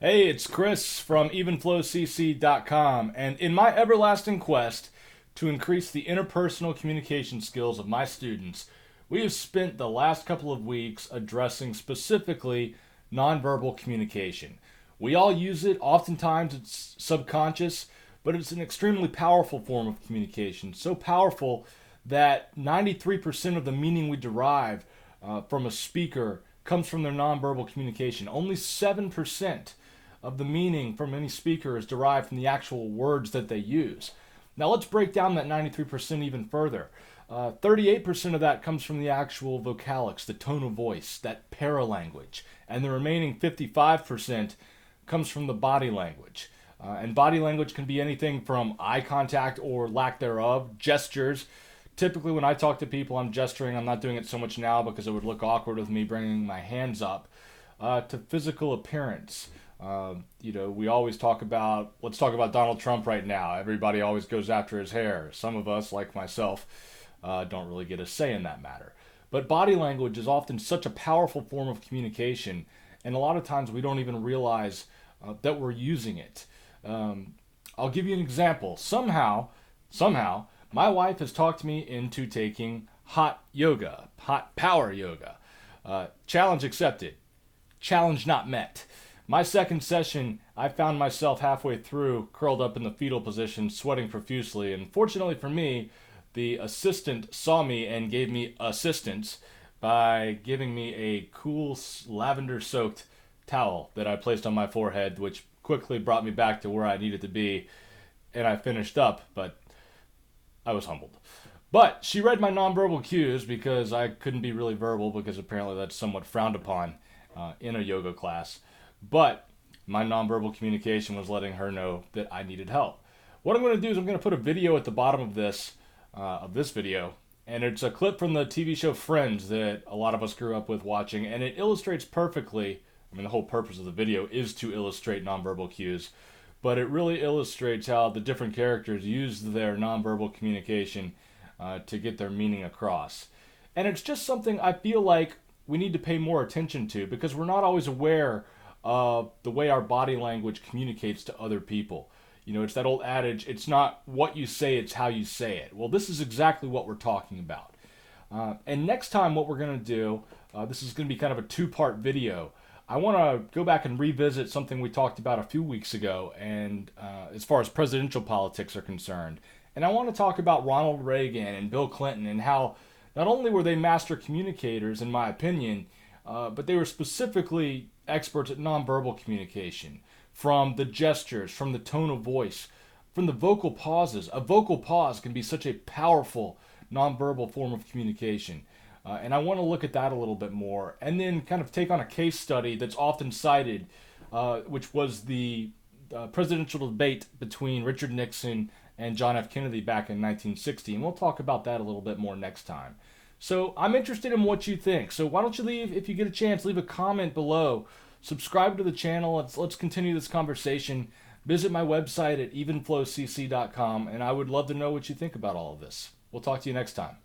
Hey, it's Chris from evenflowcc.com, and in my everlasting quest to increase the interpersonal communication skills of my students, we have spent the last couple of weeks addressing specifically nonverbal communication. We all use it, oftentimes it's subconscious, but it's an extremely powerful form of communication. So powerful that 93% of the meaning we derive from a speaker comes from their nonverbal communication. Only 7% of the meaning from any speaker is derived from the actual words that they use. Now let's break down that 93% even further. 38% of that comes from the actual vocalics, the tone of voice, that paralanguage. And the remaining 55% comes from the body language. And body language can be anything from eye contact or lack thereof, gestures. Typically, when I talk to people, I'm gesturing. I'm not doing it so much now because it would look awkward with me bringing my hands up. To physical appearance. We always let's talk about Donald Trump right now. Everybody always goes after his hair. Some of us, like myself, don't really get a say in that matter. But body language is often such a powerful form of communication, and a lot of times we don't even realize that we're using it. I'll give you an example. Somehow, my wife has talked me into taking hot yoga, hot power yoga. Challenge accepted. Challenge not met. My second session, I found myself halfway through, curled up in the fetal position, sweating profusely. And fortunately for me, the assistant saw me and gave me assistance by giving me a cool lavender soaked towel that I placed on my forehead, which quickly brought me back to where I needed to be. And I finished up, but I was humbled. But she read my nonverbal cues because I couldn't be really verbal because apparently that's somewhat frowned upon in a yoga class. But my nonverbal communication was letting her know that I needed help. What I'm going to do is I'm going to put a video at the bottom of this video, and it's a clip from the TV show Friends that a lot of us grew up with watching, and it illustrates perfectly. I mean, the whole purpose of the video is to illustrate nonverbal cues, but it really illustrates how the different characters use their nonverbal communication to get their meaning across. And it's just something I feel like we need to pay more attention to because we're not always aware of the way our body language communicates to other people. You know, it's that old adage, it's not what you say, it's how you say it. Well, this is exactly what we're talking about. And next time what we're going to do, this is going to be kind of a two-part video. I want to go back and revisit something we talked about a few weeks ago, and as far as presidential politics are concerned. And I want to talk about Ronald Reagan and Bill Clinton and how not only were they master communicators, in my opinion, but they were specifically experts at nonverbal communication, from the gestures, from the tone of voice, from the vocal pauses. A vocal pause can be such a powerful nonverbal form of communication. And I want to look at that a little bit more, and then kind of take on a case study that's often cited, which was the presidential debate between Richard Nixon and John F. Kennedy back in 1960, and we'll talk about that a little bit more next time. So I'm interested in what you think. So why don't you if you get a chance, leave a comment below. Subscribe to the channel. Let's continue this conversation. Visit my website at evenflowcc.com, and I would love to know what you think about all of this. We'll talk to you next time.